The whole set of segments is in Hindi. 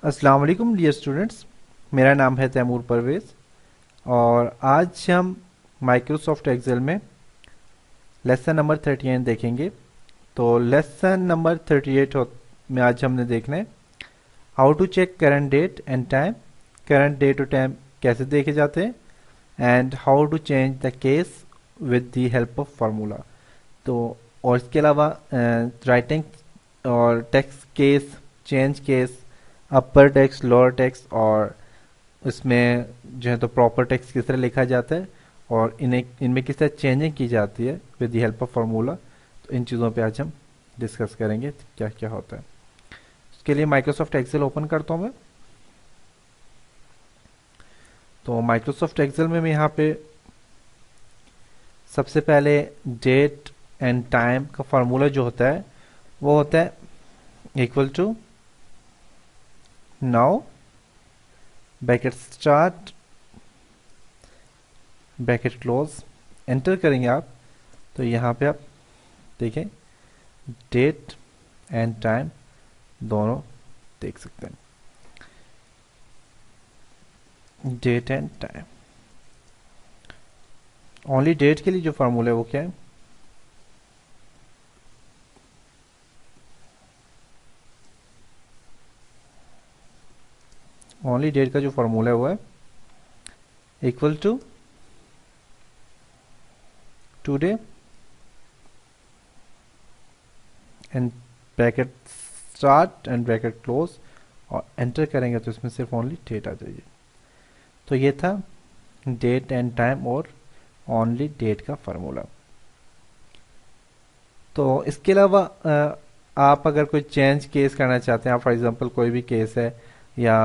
अस्सलाम वालेकुम डियर स्टूडेंट्स। मेरा नाम है तैमूर परवेज़ और आज हम माइक्रोसॉफ्ट एक्सेल में लेसन नंबर 38 देखेंगे। तो लेसन नंबर 38 में आज हमने देखना है how to check current date and time. Current date और टाइम कैसे देखे जाते हैं and how to change the case with the help of formula. तो और इसके अलावा राइटिंग और text case, change case, upper text, lower text और इसमें जो है तो प्रॉपर टेक्स्ट किस तरह लिखा जाता है और इन्हें इनमें किस तरह चेंजिंग की जाती है with the help of formula. तो इन चीज़ों पे आज हम डिस्कस करेंगे क्या क्या होता है। इसके लिए माइक्रोसॉफ्ट एक्सेल ओपन करता हूँ मैं। तो माइक्रोसॉफ्ट एक्सेल में मैं यहाँ पे सबसे पहले डेट एंड टाइम का फार्मूला जो होता है वो होता है equal to now bracket start bracket close. Enter करेंगे आप तो यहाँ पे आप देखें डेट एंड टाइम दोनों देख सकते हैं। Date and time, only date के लिए जो फार्मूला है वो क्या है, ओनली डेट का जो फार्मूला है वो है equal to today and bracket start and bracket close और एंटर करेंगे तो इसमें सिर्फ ओनली डेट आ जाएगी। तो ये था डेट एंड टाइम और ओनली डेट का फार्मूला। तो इसके अलावा आप अगर कोई चेंज केस करना चाहते हैं, आप फॉर एग्जांपल कोई भी केस है या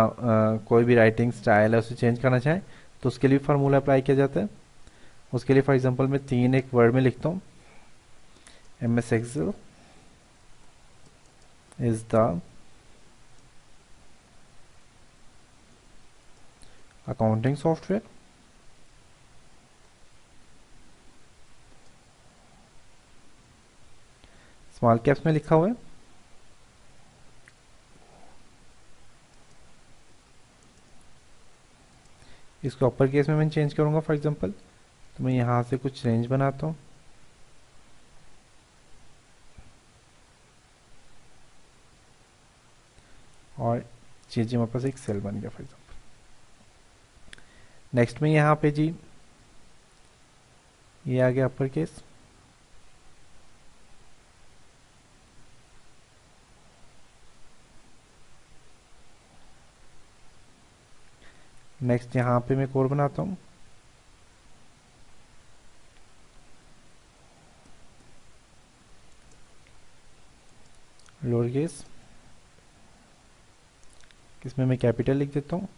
कोई भी राइटिंग स्टाइल है उसे चेंज करना चाहें तो उसके लिए फार्मूला अप्लाई किया जाता है। उसके लिए फॉर एग्जांपल मैं तीन एक वर्ड में लिखता हूँ, M S Excel is the accounting software. Small caps में लिखा हुआ है। इसको अपर केस में मैं चेंज करूंगा फॉर एग्जांपल, तो मैं यहाँ से कुछ रेंज बनाता हूँ और जी मेरे पास एक सेल बन गया फॉर एग्जांपल। नेक्स्ट में यहाँ पे जी ये आ गया अपर केस। नेक्स्ट यहाँ पे मैं कोड बनाता हूँ, लोअर केस, इसमें मैं कैपिटल लिख देता हूँ।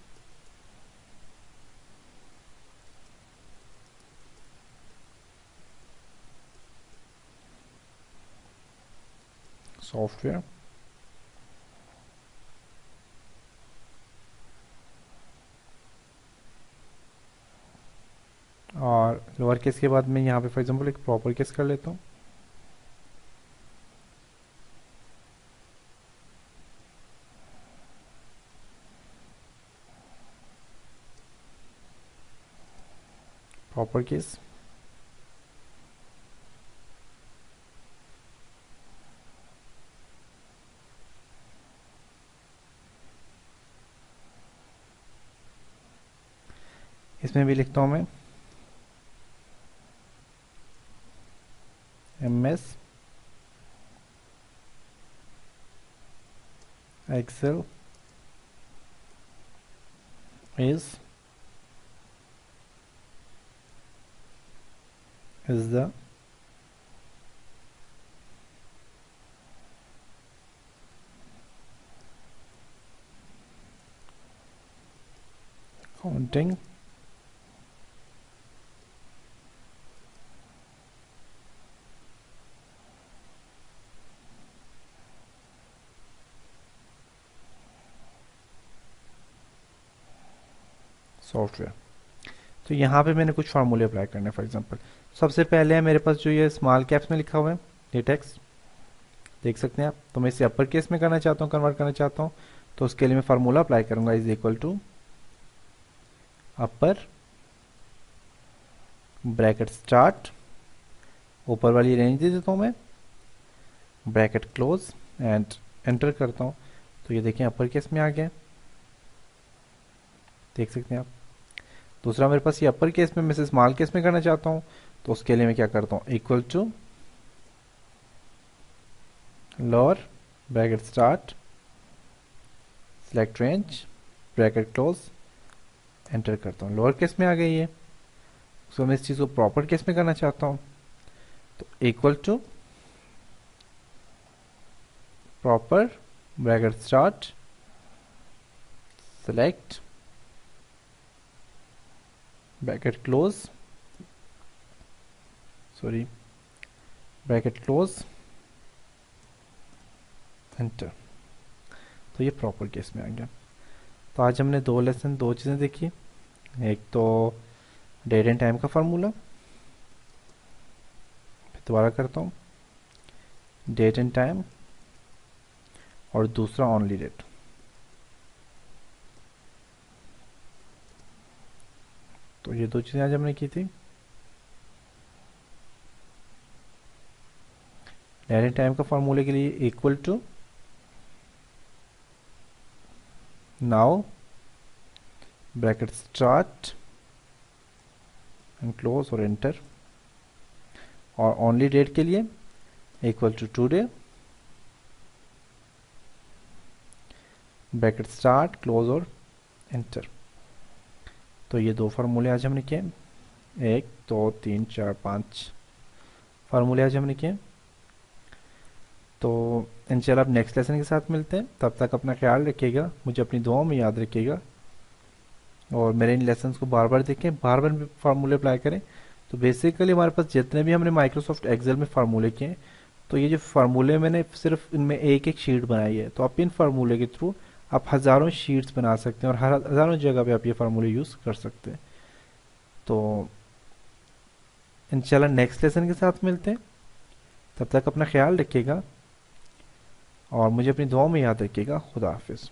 सॉफ्टवेयर और लोअर केस के बाद मैं यहाँ पे फॉर एग्जांपल एक प्रॉपर केस कर लेता हूँ। प्रॉपर केस इसमें भी लिखता हूँ मैं M S Excel is the accounting software. तो यहाँ पे मैंने कुछ फार्मूले अप्लाई करने हैं। फॉर एग्जांपल सबसे पहले है मेरे पास जो ये स्मॉल कैप्स में लिखा हुआ है ये टेक्स्ट देख सकते हैं आप। तो मैं इसे अपर केस में करना चाहता हूँ, कन्वर्ट करना चाहता हूँ, तो उसके लिए मैं फार्मूला अप्लाई करूंगा, is equal to upper bracket start, ऊपर वाली रेंज दे देता हूँ मैं, ब्रैकेट क्लोज एंड एंटर करता हूँ। तो ये देखें अपर केस में आ गया, देख सकते हैं आप। दूसरा मेरे पास ये अपर केस में मैं स्मॉल केस में करना चाहता हूँ, तो उसके लिए मैं क्या करता हूँ, equal to lower bracket start, select range, bracket close, enter करता हूँ। लोअर केस में आ गई है। सो मैं इस चीज़ को प्रॉपर केस में करना चाहता हूँ, तो equal to proper bracket start, select bracket close, sorry bracket close, enter. तो ये प्रॉपर केस में आ गया। तो आज हमने दो चीज़ें देखी। एक तो डेट एंड टाइम का फार्मूला, दोबारा करता हूँ, डेट एंड टाइम, और दूसरा ओनली डेट। तो ये दो चीज़ें आज हमने की थी। डेट एंड टाइम का फार्मूले के लिए equal to now bracket start and close और एंटर, और ओनली डेट के लिए equal to today bracket start close और एंटर। तो ये दो फार्मूले आज हमने किए, 1 2 3 4 5 फार्मूले आज हमने किए। तो इंशाल्लाह आप नेक्स्ट लेसन के साथ मिलते हैं। तब तक अपना ख्याल रखिएगा, मुझे अपनी दुआओं में याद रखिएगा, और मेरे इन लेसन्स को बार बार देखें, बार बार फार्मूले अप्लाई करें। तो बेसिकली हमारे पास जितने भी हमने माइक्रोसॉफ्ट एक्सेल में फार्मूले किए, तो ये जो फार्मूले मैंने सिर्फ इनमें एक एक शीट बनाई है, तो आप इन फार्मूले के थ्रू आप हज़ारों शीट्स बना सकते हैं, और हर हज़ारों जगह पे आप ये फार्मूले यूज़ कर सकते हैं। तो इंशाल्लाह नेक्स्ट लेसन के साथ मिलते हैं। तब तक अपना ख्याल रखिएगा और मुझे अपनी दुआओं में याद रखिएगा। खुदा हाफिज़।